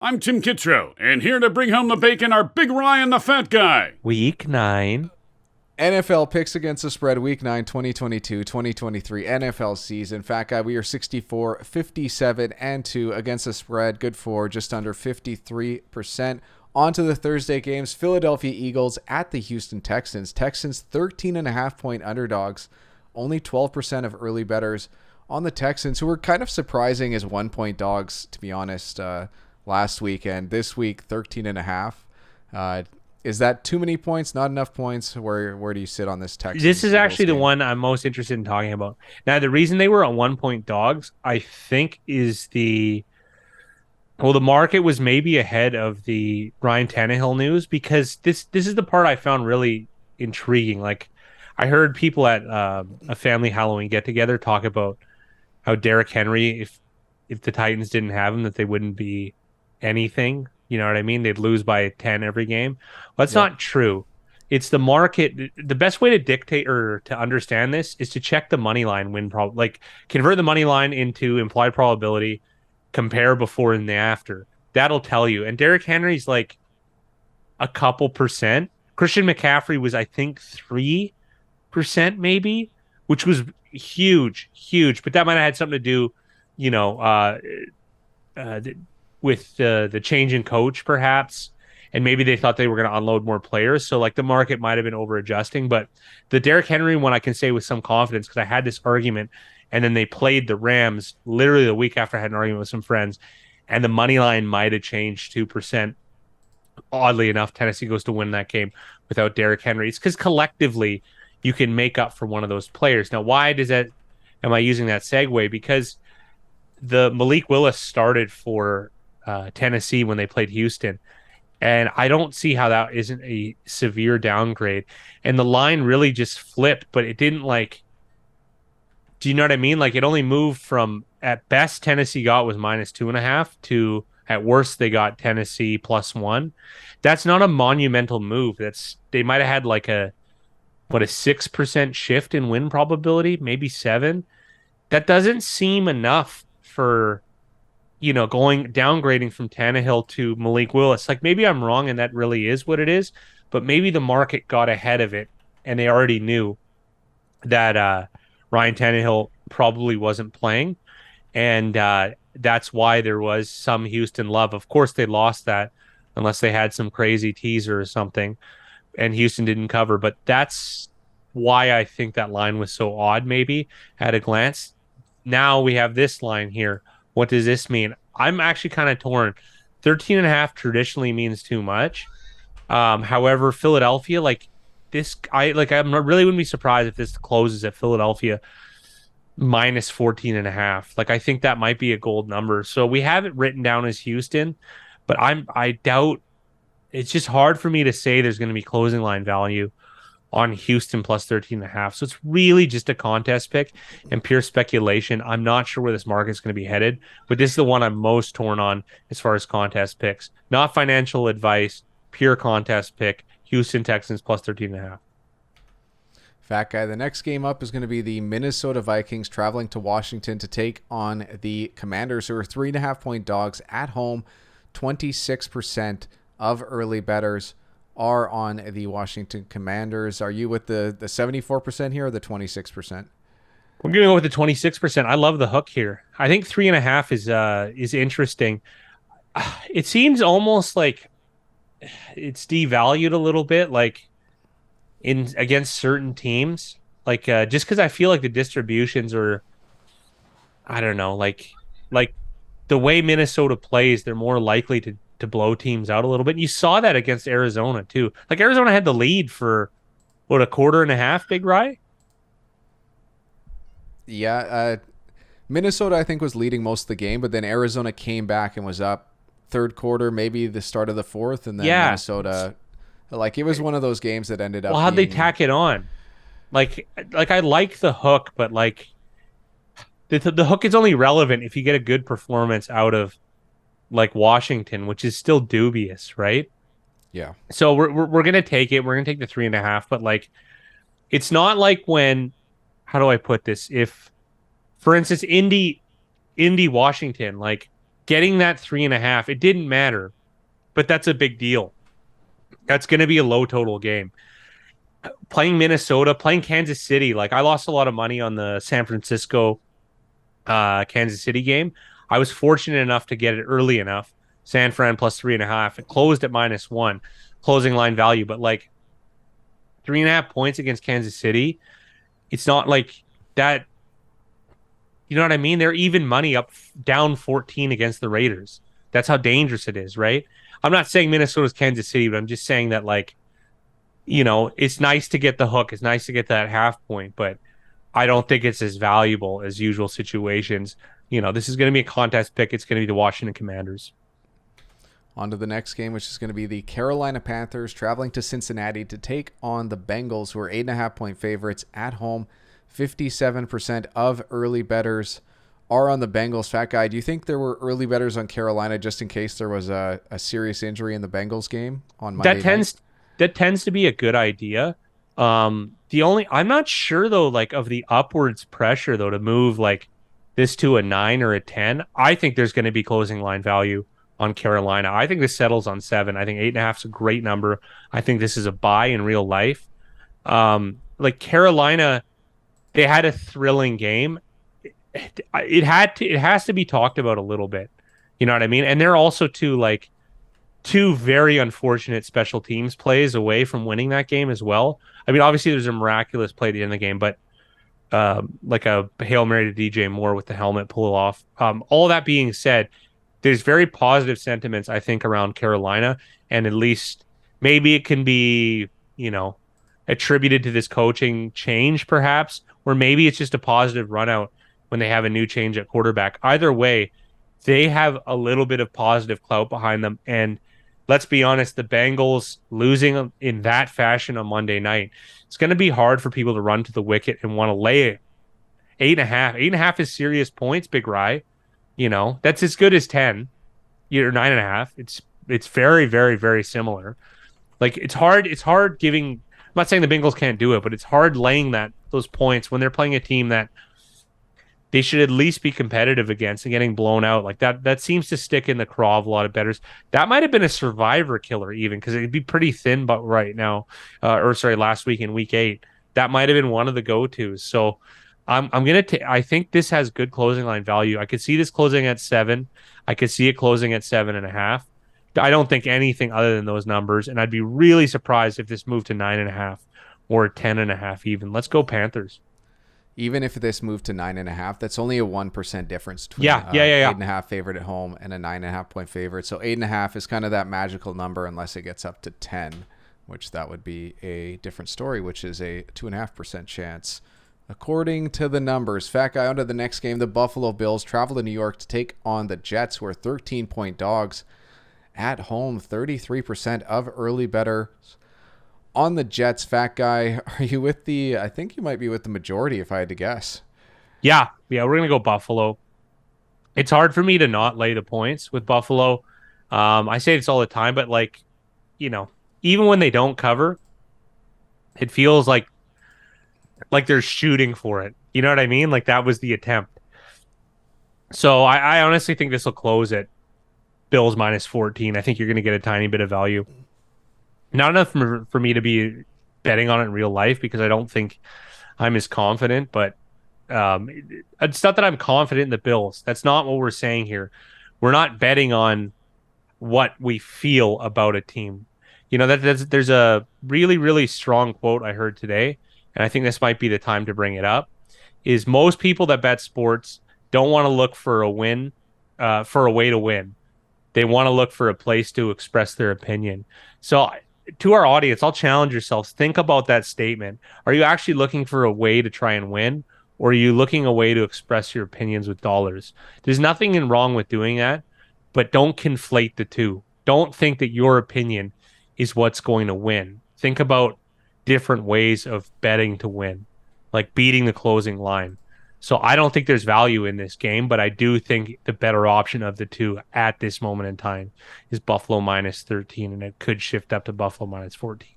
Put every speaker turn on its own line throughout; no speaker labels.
I'm Tim Kittro, and here to bring home the bacon are Big Ryan the Fat Guy.
Week 9.
NFL picks against the spread week 9, 2022-2023 NFL season. Fat Guy, we are 64, 57, and 2 against the spread. Good for just under 53%. On to the Thursday games. Philadelphia Eagles at the Houston Texans. Texans 13.5-point underdogs. Only 12% of early bettors on the Texans, who were kind of surprising as 1-point dogs, to be honest, last week. And this week, 13.5. Is that too many points? Not enough points? Where do you sit on this Texans?
This is actually the
game?
one I'm most interested in talking about. Now, the reason they were on 1-point dogs, I think, is the market was maybe ahead of the Ryan Tannehill news, because this is the part I found really intriguing. Like, I heard people at a family Halloween get together talk about how Derrick Henry, if the Titans didn't have him, that they wouldn't be anything. You know what I mean? They'd lose by 10 every game. Well, that's not true. It's the market. The best way to dictate or to understand this is to check the money line win like convert the money line into implied probability, compare before and after. That'll tell you. And Derrick Henry's like a couple percent. Christian McCaffrey was, I think, 3% maybe, which was huge. But that might have had something to do, with the change in coach, perhaps, and maybe they thought they were going to unload more players. So like the market might have been over adjusting, but the Derrick Henry one I can say with some confidence because I had this argument, and then they played the Rams literally the week after I had an argument with some friends, and the money line might have changed 2%. Oddly enough, Tennessee goes to win that game without Derrick Henry. It's because collectively you can make up for one of those players. Now, why am I using that segue? Because the Malik Willis started for Tennessee when they played Houston, and I don't see how that isn't a severe downgrade. And the line really just flipped, but it didn't, like, do you know what I mean? Like, it only moved from, at best Tennessee got was -2.5 to at worst they got Tennessee +1. That's not a monumental move. They might have had like a 6% shift in win probability, maybe 7. That doesn't seem enough for downgrading from Tannehill to Malik Willis. Like, maybe I'm wrong and that really is what it is, but maybe the market got ahead of it and they already knew that Ryan Tannehill probably wasn't playing. And that's why there was some Houston love. Of course, they lost that unless they had some crazy teaser or something and Houston didn't cover. But that's why I think that line was so odd, maybe, at a glance. Now we have this line here. What does this mean? I'm actually kind of torn. 13.5 traditionally means too much. However, Philadelphia, I'm really wouldn't be surprised if this closes at Philadelphia -14.5. Like, I think that might be a gold number. So we have it written down as Houston, but I doubt. It's just hard for me to say there's going to be closing line value on Houston +13.5. So it's really just a contest pick and pure speculation. I'm not sure where this market's going to be headed, but this is the one I'm most torn on as far as contest picks. Not financial advice, pure contest pick. Houston Texans +13.5.
Fat Guy, the next game up is going to be the Minnesota Vikings traveling to Washington to take on the Commanders, who are 3.5-point dogs at home. 26% of early bettors are on the Washington Commanders. Are you with the 74% here or the 26%?
We're going to go with the 26%. I love the hook here. I think 3.5 is interesting. It seems almost like it's devalued a little bit, like in against certain teams. Like just because I feel like the distributions are, I don't know, like the way Minnesota plays, they're more likely to blow teams out a little bit. And you saw that against Arizona too. Like, Arizona had the lead for a quarter and a half, Big Rye?
Yeah, Minnesota, I think, was leading most of the game, but then Arizona came back and was up third quarter, maybe the start of the fourth, and then Minnesota, like, it was one of those games that ended up.
Well, how'd they tack it on? Like I like the hook, but like the hook is only relevant if you get a good performance out of, like, Washington, which is still dubious, right?
Yeah.
So we're gonna take it. We're gonna take the 3.5, but like, it's not like when, how do I put this? If, for instance, Indy Washington, like, getting that 3.5, it didn't matter, but that's a big deal. That's going to be a low total game. Playing Minnesota, playing Kansas City, like I lost a lot of money on the San Francisco Kansas City game. I was fortunate enough to get it early enough. San Fran plus 3.5. It closed at -1, closing line value. But like 3.5 points against Kansas City, it's not like that. You know what I mean? They're even money up, down 14 against the Raiders. That's how dangerous it is, right? I'm not saying Minnesota's Kansas City, but I'm just saying that, like, you know, it's nice to get the hook. It's nice to get that half point, but I don't think it's as valuable as usual situations. You know, this is going to be a contest pick. It's going to be the Washington Commanders.
On to the next game, which is going to be the Carolina Panthers traveling to Cincinnati to take on the Bengals, who are 8.5-point favorites at home. 57% of early bettors are on the Bengals. Fat Guy, do you think there were early bettors on Carolina just in case there was a serious injury in the Bengals game on Monday night?
That tends to be a good idea. I'm not sure though, like of the upwards pressure though to move like this to a 9 or a 10. I think there's going to be closing line value on Carolina. I think this settles on 7. I think 8.5 is a great number. I think this is a buy in real life. Like Carolina, they had a thrilling game. It has to be talked about a little bit. You know what I mean? And they're also two very unfortunate special teams plays away from winning that game as well. I mean, obviously there's a miraculous play at the end of the game, but like a Hail Mary to DJ Moore with the helmet pull off. All that being said, there's very positive sentiments, I think, around Carolina, and at least maybe it can be, you know, attributed to this coaching change perhaps, or maybe it's just a positive run out when they have a new change at quarterback. Either way, they have a little bit of positive clout behind them. And let's be honest, the Bengals losing in that fashion on Monday night, it's going to be hard for people to run to the wicket and want to lay 8.5. 8.5 is serious points, Big Rye. You know, that's as good as 10. You're 9.5. It's very, very, very similar. Like it's hard giving. I'm not saying the Bengals can't do it, but it's hard laying those points when they're playing a team that they should at least be competitive against and getting blown out like that. That seems to stick in the craw of a lot of bettors. That might have been a survivor killer even because it'd be pretty thin, but right now, last week in week 8, that might have been one of the go-tos. So I think this has good closing line value. I could see this closing at 7. I could see it closing at 7.5. I don't think anything other than those numbers, and I'd be really surprised if this moved to 9.5 or 10.5 even. Let's go Panthers.
Even if this moved to 9.5, that's only a 1% difference between 8.5 favorite at home and a 9.5-point favorite. So 8.5 is kind of that magical number unless it gets up to 10, which that would be a different story, which is a 2.5% chance. According to the numbers, Fat Guy, on to the next game. The Buffalo Bills travel to New York to take on the Jets, who are 13-point dogs at home. 33% of early bettors on the Jets. Fat Guy, are you with I think you might be with the majority if I had to guess.
Yeah, we're going to go Buffalo. It's hard for me to not lay the points with Buffalo. I say this all the time, but like, you know, even when they don't cover, it feels like they're shooting for it. You know what I mean? Like that was the attempt. So I honestly think this will close at Bills -14. I think you're going to get a tiny bit of value. Not enough for me to be betting on it in real life because I don't think I'm as confident, but it's not that I'm confident in the Bills. That's not what we're saying here. We're not betting on what we feel about a team. You know, there's a really, really strong quote I heard today, and I think this might be the time to bring it up, is most people that bet sports don't want to look for a win, for a way to win. They want to look for a place to express their opinion. So to our audience, I'll challenge yourselves. Think about that statement. Are you actually looking for a way to try and win, or are you looking a way to express your opinions with dollars? There's nothing wrong with doing that, but don't conflate the two. Don't think that your opinion is what's going to win. Think about different ways of betting to win, like beating the closing line. So I don't think there's value in this game, but I do think the better option of the two at this moment in time is Buffalo -13, and it could shift up to Buffalo -14.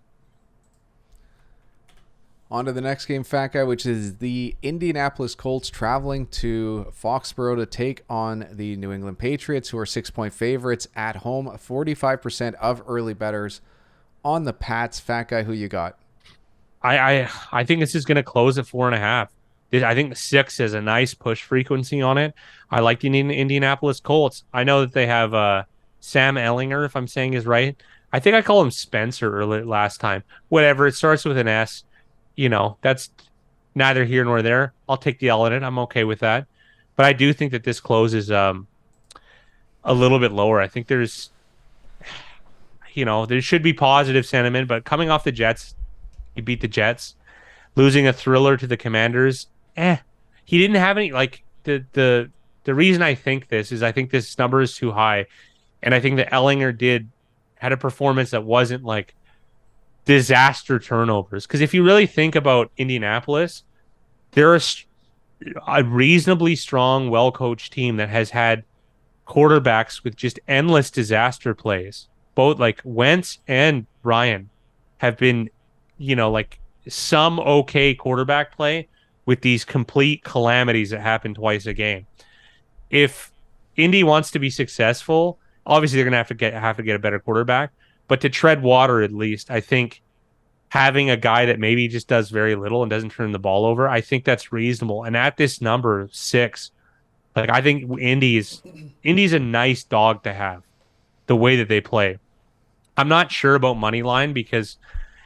On to the next game, Fat Guy, which is the Indianapolis Colts traveling to Foxborough to take on the New England Patriots, who are 6-point favorites at home. 45% of early bettors on the Pats. Fat Guy, who you got?
I think this is going to close at 4.5. I think the 6 is a nice push frequency on it. I like the Indianapolis Colts. I know that they have Sam Ellinger, if I'm saying is right. I think I call him Spencer earlier last time. Whatever, it starts with an S. That's neither here nor there. I'll take the L in it. I'm okay with that. But I do think that this closes a little bit lower. I think there should be positive sentiment, but coming off the Jets, he beat the Jets, losing a thriller to the Commanders. He didn't have any, like, the reason I think this is I think this number is too high. And I think that Ellinger had a performance that wasn't like disaster turnovers. Because if you really think about Indianapolis, they're a reasonably strong, well-coached team that has had quarterbacks with just endless disaster plays. Both like Wentz and Ryan have been, like some okay quarterback play with these complete calamities that happen twice a game. If Indy wants to be successful, obviously they're going to have to get a better quarterback. But to tread water, at least, I think having a guy that maybe just does very little and doesn't turn the ball over, I think that's reasonable. And at this number, 6, like I think Indy's a nice dog to have, the way that they play. I'm not sure about money line because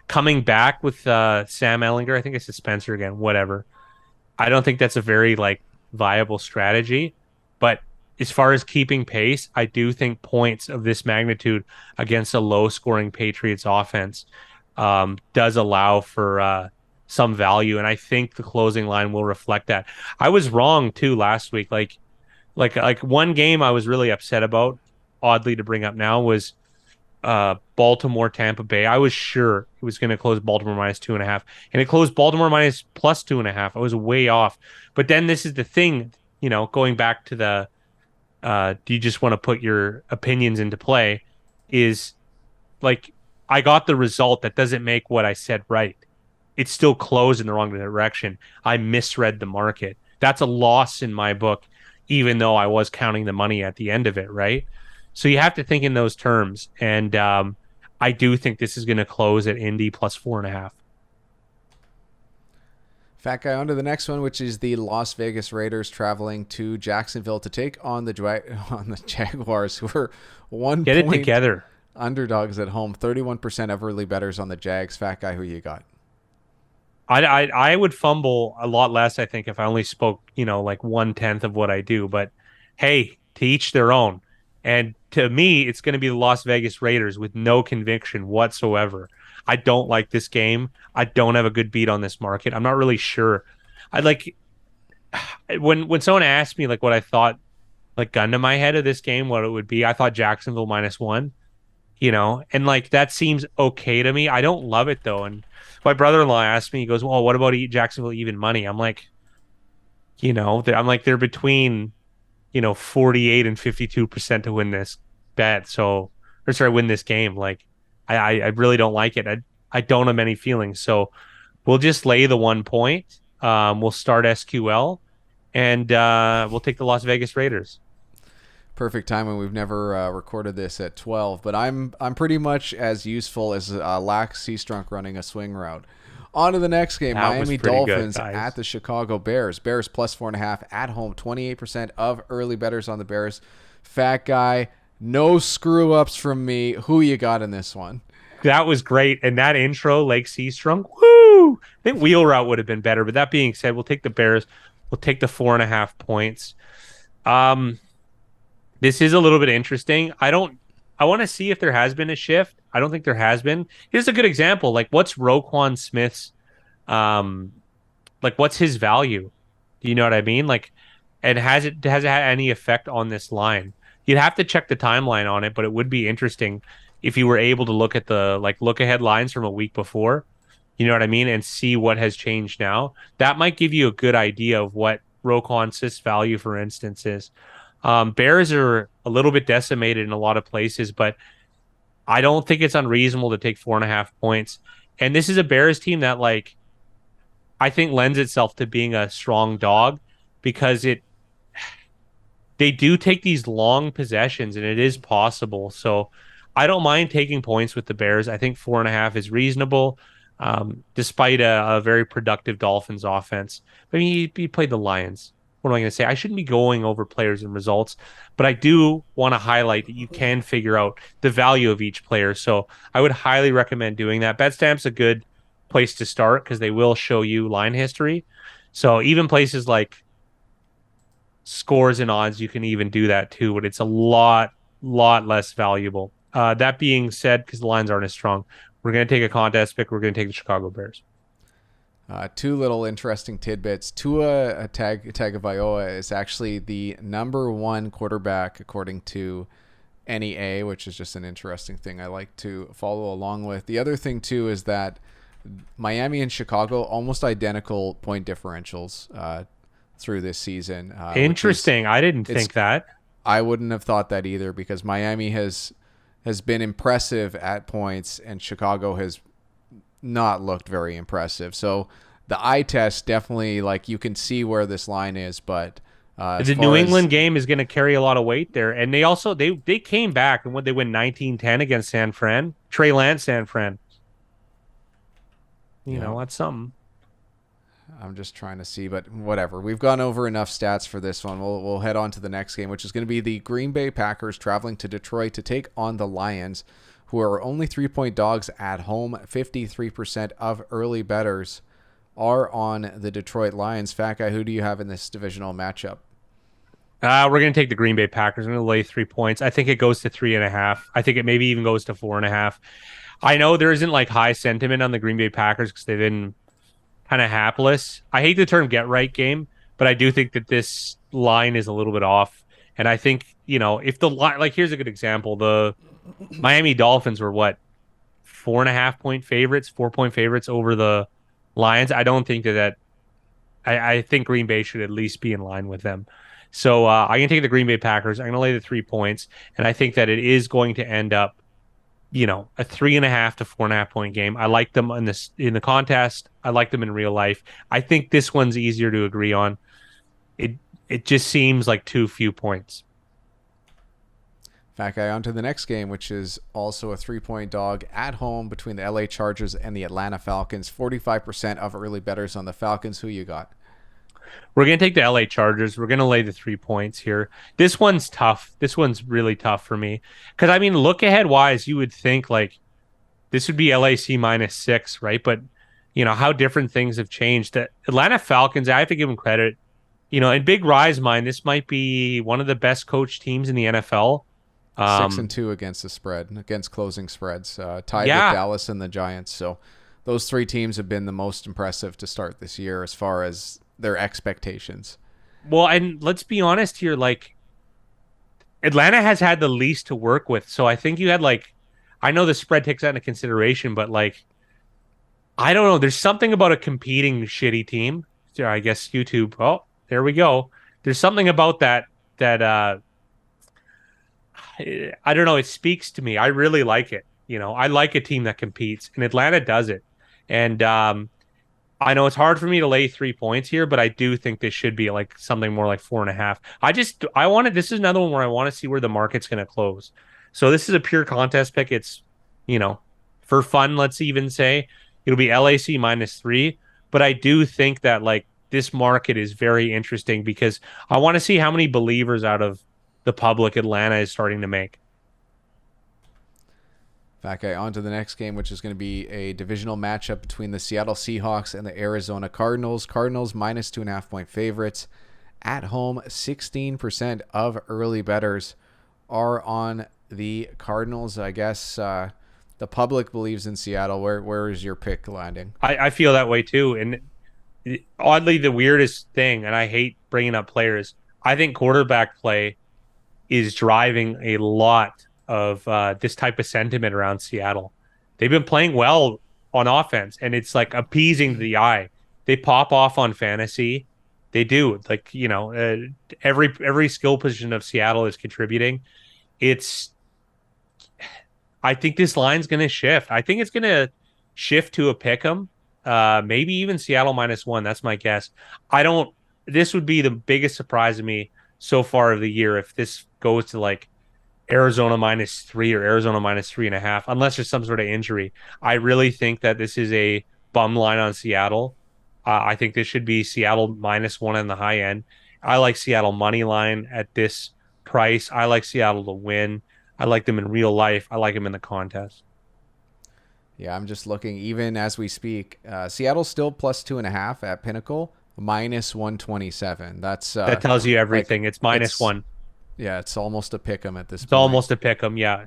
coming back with Sam Ellinger, I think it's Spencer again, whatever. I don't think that's a very viable strategy. But as far as keeping pace, I do think points of this magnitude against a low-scoring Patriots offense does allow for some value, and I think the closing line will reflect that. I was wrong too last week. Like one game I was really upset about, oddly to bring up now, was Baltimore Tampa Bay. I was sure it was going to close Baltimore -2.5, and it closed Baltimore +2.5. I was way off. But then this is the thing, going back to the do you just want to put your opinions into play, is like I got the result that doesn't make what I said right. It's still closed in the wrong direction. I misread the market. That's a loss in my book, even though I was counting the money at the end of it, right? So you have to think in those terms. And I do think this is going to close at Indy +4.5.
Fat Guy, on to the next one, which is the Las Vegas Raiders traveling to Jacksonville to take on the Jaguars, who are 1
Get it
point
together.
underdogs at home. 31% of early bettors on the Jags. Fat Guy, who you got?
I would fumble a lot less, I think, if I only spoke, 1/10 of what I do. But hey, to each their own. And to me, it's going to be the Las Vegas Raiders with no conviction whatsoever. I don't like this game. I don't have a good beat on this market. I'm not really sure. When someone asked me what I thought, gun to my head of this game, what it would be, I thought Jacksonville -1, and that seems okay to me. I don't love it though. And my brother-in-law asked me, he goes, well, what about Jacksonville even money? I'm like, they're between, 48 and 52% to win this bet. Win this game. I really don't like it. I don't have many feelings. So we'll just lay the 1 point. We'll start SQL, and we'll take the Las Vegas Raiders.
Perfect timing. We've never recorded this at 12, but I'm pretty much as useful as Lax Seastrunk running a swing route. On to the next game,
That
Miami
was pretty good,
Dolphins
guys.
at the Chicago Bears. Bears +4.5 at home. 28% of early bettors on the Bears. Fat Guy, no screw-ups from me. Who you got in this one?
That was great. And that intro, Lake Seastrunk, woo! I think wheel route would have been better. But that being said, we'll take the Bears. We'll take the 4.5 points. This is a little bit interesting. I want to see if there has been a shift. I don't think there has been. Here's a good example. What's Roquan Smith's, what's his value? Do you know what I mean? And has it had any effect on this line? You'd have to check the timeline on it, but it would be interesting if you were able to look at the look ahead lines from a week before, you know what I mean, and see what has changed now. That might give you a good idea of what Roquan Smith's value, for instance, is. Bears are a little bit decimated in a lot of places, but I don't think it's unreasonable to take 4.5 points. And this is a Bears team that I think lends itself to being a strong dog because they do take these long possessions and it is possible. So I don't mind taking points with the Bears. I think 4.5 is reasonable, despite a very productive Dolphins offense. I mean, he played the Lions. What am I going to say? I shouldn't be going over players and results, but I do want to highlight that you can figure out the value of each player. So I would highly recommend doing that. BetStamp's a good place to start because they will show you line history. So even places like scores and odds, you can even do that too, but it's a lot less valuable. That being said, because the lines aren't as strong, we're going to take a contest pick. We're going to take the Chicago Bears.
Two little interesting tidbits. Tua Tagovailoa is actually the number one quarterback according to NEA, which is just an interesting thing I like to follow along with. The other thing too is that Miami and Chicago almost identical point differentials through this season.
Interesting. I didn't think that.
I wouldn't have thought that either because Miami has been impressive at points and Chicago has not looked very impressive. So the eye test definitely, like, you can see where this line is, but
the New England game is going to carry a lot of weight there. And they also they came back and when they win 19-10 against San Fran, Trey Lance San Fran. You know, that's something.
I'm just trying to see, but whatever. We've gone over enough stats for this one. We'll head on to the next game, which is going to be the Green Bay Packers traveling to Detroit to take on the Lions, who are only 3-point dogs at home. 53% of early bettors are on the Detroit Lions. Fat Guy, who do you have in this divisional matchup?
We're going to take the Green Bay Packers. I'm going to lay 3 points. I think it goes to 3.5. I think it maybe even goes to 4.5. I know there isn't like high sentiment on the Green Bay Packers because they've been kind of hapless. I hate the term get right game, but I do think that this line is a little bit off. And I think, you know, if the line, like, here's a good example. The Miami Dolphins were 4.5 point favorites, 4-point favorites over the Lions. I don't think I think Green Bay should at least be in line with them. So I can take the Green Bay Packers. I'm going to lay the 3 points. And I think that it is going to end up, you know, a 3.5 to 4.5 point game. I like them in the contest. I like them in real life. I think this one's easier to agree on. It just seems like too few points.
Fat Guy, on to the next game, which is also a 3-point dog at home between the LA Chargers and the Atlanta Falcons. 45% of early bettors on the Falcons. Who you got?
We're going to take the LA Chargers. We're going to lay the 3 points here. This one's tough. This one's really tough for me. Because, I mean, look ahead wise, you would think like this would be LAC -6, right? But, you know, how different things have changed. The Atlanta Falcons, I have to give them credit. You know, in Big Rye's mind, this might be one of the best coached teams in the NFL.
6-2 against the spread, against closing spreads, tied with Dallas and the Giants. So those 3 teams have been the most impressive to start this year as far as their expectations.
Well, and let's be honest here, like Atlanta has had the least to work with. So I think you had I know the spread takes that into consideration, but I don't know. There's something about a competing shitty team. I guess YouTube. Oh, there we go. There's something about that I don't know. It speaks to me. I really like it. You know, I like a team that competes, and Atlanta does it. And I know it's hard for me to lay 3 points here, but I do think this should be something more like 4.5. This is another one where I want to see where the market's going to close. So this is a pure contest pick. It's, you know, for fun, let's even say it'll be LAC -3. But I do think that this market is very interesting because I want to see how many believers out of the public Atlanta is starting to make.
Okay, on to the next game, which is going to be a divisional matchup between the Seattle Seahawks and the Arizona Cardinals. Cardinals -2.5 point favorites at home. 16% of early bettors are on the Cardinals. I guess the public believes in Seattle. Where is your pick landing?
I feel that way too. And oddly, the weirdest thing, and I hate bringing up players, I think quarterback play is driving a lot of this type of sentiment around Seattle. They've been playing well on offense, and it's appeasing to the eye. They pop off on fantasy. They do. Every skill position of Seattle is contributing. I think this line's going to shift. I think it's going to shift to a pick 'em. Maybe even Seattle -1. That's my guess. This would be the biggest surprise to me so far of the year if this goes to like Arizona -3 or Arizona -3.5, unless there's some sort of injury. I really think that this is a bum line on Seattle. I think this should be Seattle -1 on the high end. I like Seattle money line at this price. I like Seattle to win. I like them in real life. I like them in the contest.
Yeah, I'm just looking. Even as we speak, Seattle's still +2.5 at Pinnacle, -127.
That tells you everything. It's -1.
Yeah, it's almost a pick 'em at this point.
It's almost a pick 'em, yeah.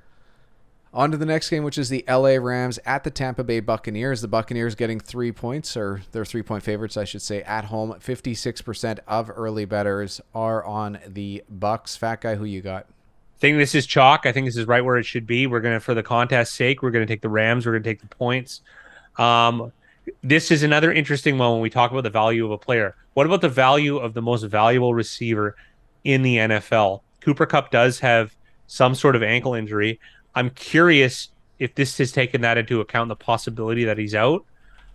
On to the next game, which is the LA Rams at the Tampa Bay Buccaneers. The Buccaneers getting 3 points, or they're 3-point favorites, I should say, at home. 56% of early bettors are on the Bucs. Fat Guy, who you got?
I think this is chalk. I think this is right where it should be. We're going to, for the contest's sake, we're going to take the Rams. We're going to take the points. This is another interesting one when we talk about the value of a player. What about the value of the most valuable receiver in the NFL? Cooper Kupp does have some sort of ankle injury. I'm curious if this has taken that into account, the possibility that he's out.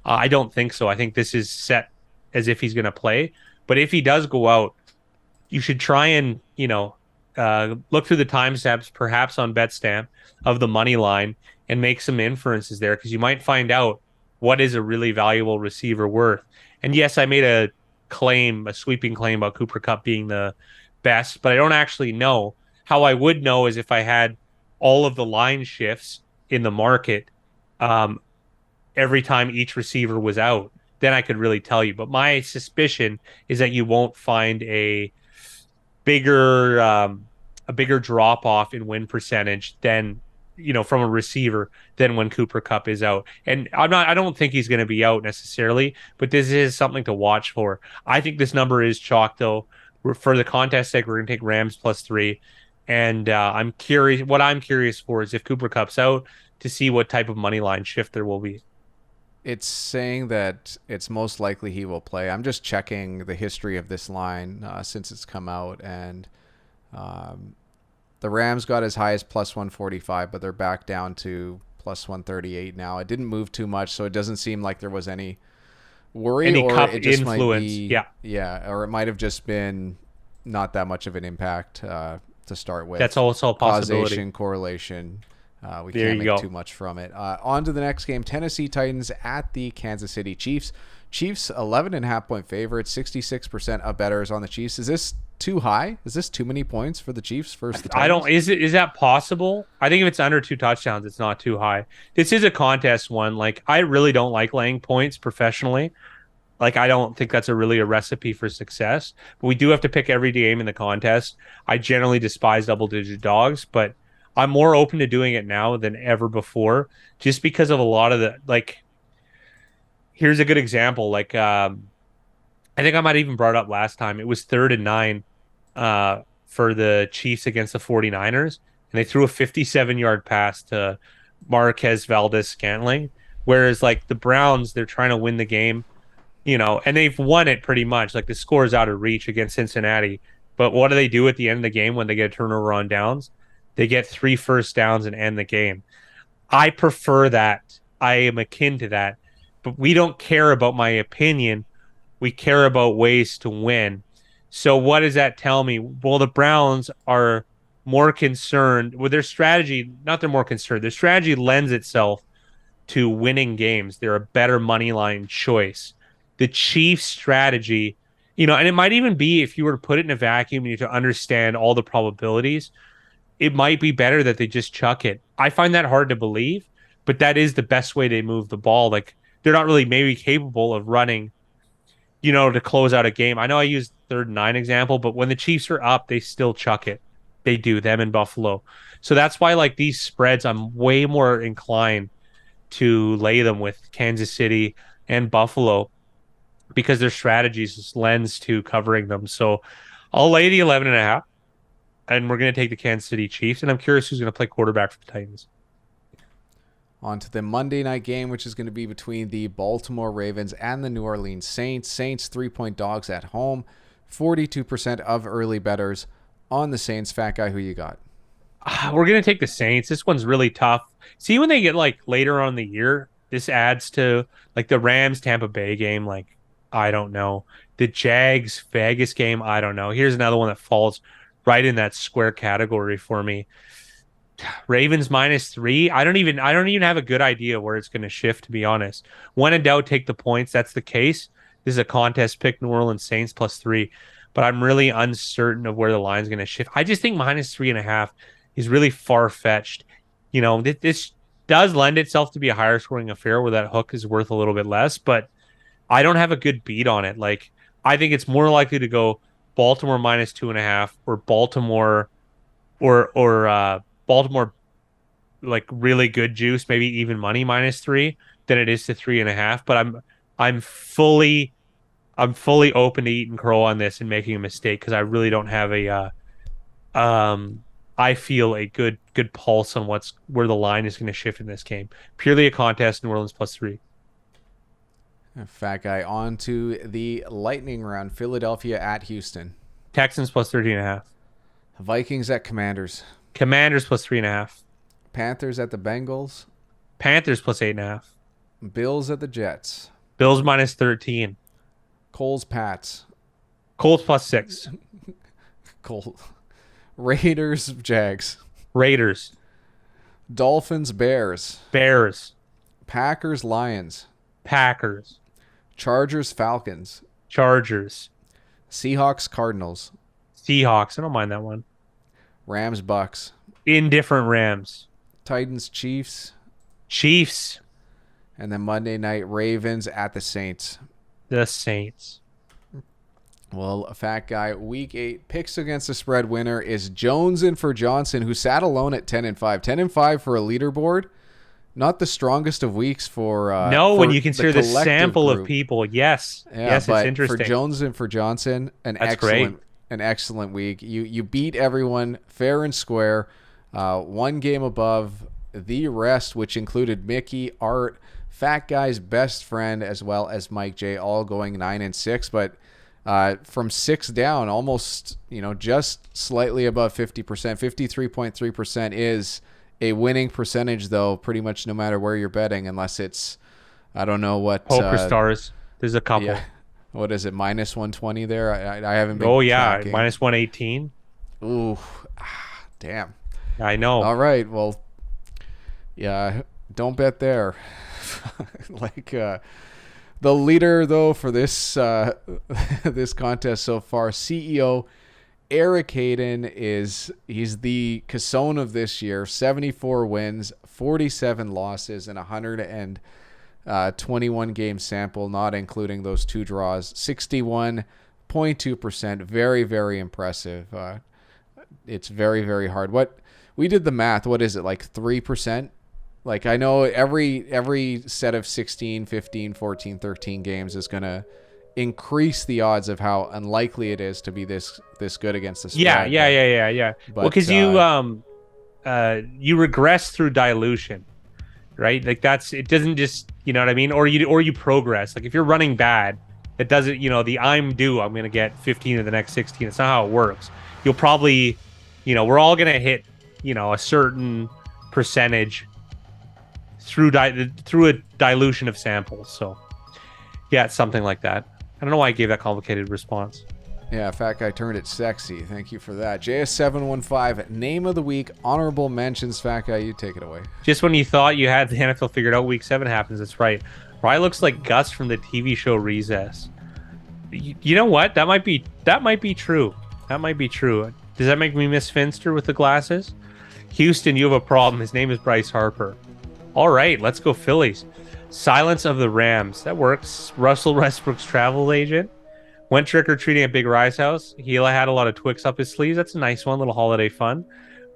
I don't think so. I think this is set as if he's going to play. But if he does go out, you should try and, look through the timestamps, perhaps on BetStamp, of the money line and make some inferences there, because you might find out what is a really valuable receiver worth. And yes, I made a sweeping claim about Cooper Kupp being the best, but I don't actually know. How I would know is if I had all of the line shifts in the market every time each receiver was out, then I could really tell you. But my suspicion is that you won't find a bigger drop off in win percentage than from a receiver than when Cooper Kupp is out. And I don't think he's going to be out necessarily, but this is something to watch for. I think this number is chalk though. For the contest sake, we're going to take Rams +3. And I'm curious for is if Cooper Kupp's out, to see what type of money line shift there will be.
It's saying that it's most likely he will play. I'm just checking the history of this line since it's come out, and the Rams got as high as +145, but they're back down to +138 now. It didn't move too much, so it doesn't seem like there was any worry.
Any
or
Kupp
it just
influence.
Might be, yeah, or it might have just been not that much of an impact to start with.
That's also a possibility.
Causation, correlation. We
there
can't make
go.
too much from it. On to the next game. Tennessee Titans at the Kansas City Chiefs. Chiefs 11.5-point favorites, 66% of bettors on the Chiefs. Is this too high? Is this too many points for the Chiefs versus the Titans?
Is that possible? I think if it's under 2 touchdowns, it's not too high. This is a contest one. Like, I really don't like laying points professionally. Like, I don't think that's really a recipe for success. But we do have to pick every game in the contest. I generally despise double-digit dogs, but I'm more open to doing it now than ever before, just because of a lot of the, like, here's a good example. Like, I think I might have even brought it up last time. It was 3rd and 9 for the Chiefs against the 49ers, and they threw a 57-yard pass to Marquez Valdez-Scantling, whereas, like, the Browns, they're trying to win the game, and they've won it pretty much. Like, the score is out of reach against Cincinnati, but what do they do at the end of the game when they get a turnover on downs? They get 3 first downs and end the game. I prefer that. I am akin to that. But we don't care about my opinion. We care about ways to win. So what does that tell me? Well, the Browns are more concerned with their strategy. Not they're more concerned. Their strategy lends itself to winning games. They're a better money line choice. The Chiefs' strategy, and it might even be, if you were to put it in a vacuum, you need to understand all the probabilities, it might be better that they just chuck it. I find that hard to believe, but that is the best way to move the ball. Like, they're not really maybe capable of running, to close out a game. I know I used 3rd and 9 example, but when the Chiefs are up, they still chuck it. They do, them in Buffalo. So that's why, like, these spreads, I'm way more inclined to lay them with Kansas City and Buffalo, because their strategies just lends to covering them. So I'll lay the 11.5. And we're going to take the Kansas City Chiefs. And I'm curious who's going to play quarterback for the Titans.
On to the Monday night game, which is going to be between the Baltimore Ravens and the New Orleans Saints. Saints 3-point dogs at home. 42% of early bettors on the Saints. Fat Guy, who you got?
We're going to take the Saints. This one's really tough. See, when they get, like, later on in the year, This adds to like the Rams Tampa Bay game. Like, I don't know. The Jags Vegas game. I don't know. Here's another one that falls right in that square category for me. Ravens -3. I don't even have a good idea where it's going to shift, to be honest. When in doubt, take the points. That's the case. This is a contest pick, New Orleans Saints +3, but I'm really uncertain of where the line's going to shift. I just think -3.5 is really far-fetched. You know, this does lend itself to be a higher scoring affair where that hook is worth a little bit less, but I don't have a good beat on it. Like, I think it's more likely to go Baltimore -2.5 or Baltimore or Baltimore, like really good juice, maybe even money -3 than it is to 3.5. But I'm fully open to eating crow on this and making a mistake because I really don't have I feel a good pulse on where the line is going to shift in this game. Purely a contest, New Orleans +3.
Fat guy on to the lightning round. Philadelphia at Houston.
Texans +13.5.
Vikings at Commanders.
Commanders +3.5.
Panthers at the Bengals.
Panthers +8.5.
Bills at the Jets.
Bills -13.
Colts Pats.
Colts +6.
Raiders Jags.
Raiders.
Dolphins Bears.
Bears.
Packers Lions.
Packers.
Chargers Falcons.
Chargers.
Seahawks Cardinals.
Seahawks. I don't mind that one.
Rams Bucks.
Indifferent Rams.
Titans Chiefs.
Chiefs.
And then Monday night Ravens at the Saints.
The Saints.
Well, a fat guy, week 8 picks against the spread winner is Jones in for Johnson, who sat alone at 10-5. 10-5 for a leaderboard. Not the strongest of weeks for
when you consider the sample
group
of people. Yes.
Yeah,
yes,
but
it's interesting.
For Jones and for Johnson, an excellent week. You beat everyone fair and square. One game above the rest, which included Mickey, Art, Fat Guy's best friend, as well as Mike J, all going 9-6. But from 6 down, almost, just slightly above 50%. 53.3% is a winning percentage, though, pretty much no matter where you're betting, unless it's, I don't know what.
Poker stars. There's a couple.
Yeah. What is it, -120 there? I haven't been.
Oh, yeah,
tracking.
-118.
Ooh, damn.
I know.
All right, well, yeah, don't bet there. The leader, though, for this this contest so far, CEO Eric Hayden he's the Cassone of this year. 74 wins, 47 losses, and 121 game sample, not including those 2 draws. 61.2%, very, very impressive. It's very, very hard. We did the math. What is it, like 3%? Like, I know every set of 16, 15, 14, 13 games is going to increase the odds of how unlikely it is to be this good against the spread.
Yeah. Well, because you regress through dilution, right? Like, it doesn't just, you know what I mean? Or you progress. Like, if you're running bad, it doesn't, I'm going to get 15 of the next 16. It's not how it works. You'll probably, we're all going to hit, a certain percentage through a dilution of samples. So yeah, it's something like that. I don't know why I gave that complicated response.
Yeah, Fat Guy turned it sexy. Thank you for that. JS715, name of the week, honorable mentions. Fat Guy, you take it away.
Just when you thought you had the NFL figured out, week 7 happens. That's right. Rye looks like Gus from the TV show Recess. You know what? That might be true. That might be true. Does that make me Miss Finster with the glasses? Houston, you have a problem. His name is Bryce Harper. All right, let's go Phillies. Silence of the Rams. That works. Russell Westbrook's travel agent went trick-or-treating at Big Rye's house. He had a lot of Twix up his sleeves. That's a nice one, little holiday fun.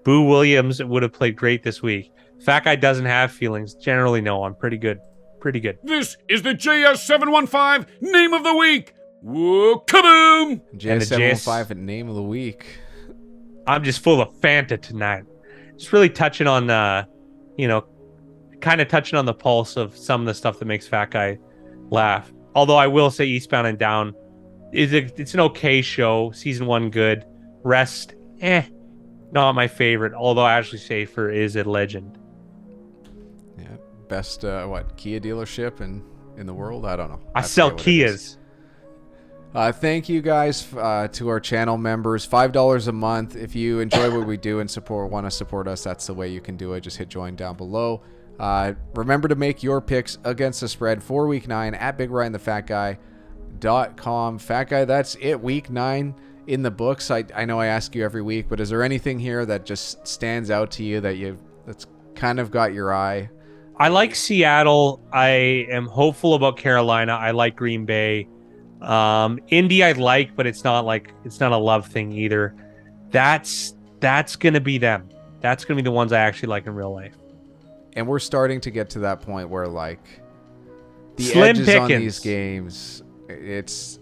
Boo Williams would have played great this week. Fat Guy doesn't have feelings. Generally, no. I'm pretty good. Pretty good.
This is the JS715 name of the week. Whoa, kaboom!
JS715 name of the week.
I'm just full of Fanta tonight. Just really touching on, kind of touching on the pulse of some of the stuff that makes Fat Guy laugh. Although I will say Eastbound and Down it's an okay show. Season 1 good. Rest, not my favorite. Although Ashley Schaefer is a legend.
Yeah. best Kia dealership in the world. I don't know.
I sell Kias.
Thank you guys to our channel members. $5 a month. If you enjoy what we do and want to support us, that's the way you can do it. Just hit join down below. Remember to make your picks against the spread for week 9 at BigRyanTheFatGuy.com. Fat Guy, that's it. Week 9 in the books. I know I ask you every week, but is there anything here that just stands out to you that's kind of got your eye?
I like Seattle. I am hopeful about Carolina. I like Green Bay. Indy I like, but it's not a love thing either. That's gonna be them. That's gonna be the ones I actually like in real life.
And we're starting to get to that point where like the
Slim
edges
pickings
on these games, it's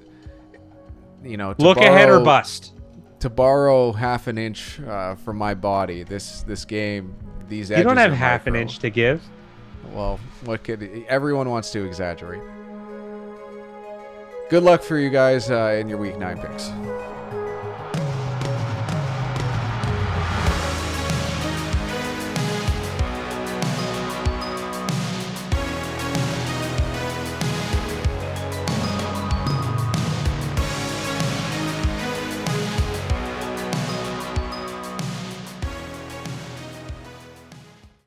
look ahead or bust.
To borrow half an inch from my body, this game, these edges.
You don't have
are
half
micro.
an inch to give.
Well, everyone wants to exaggerate. Good luck for you guys in your week 9 picks.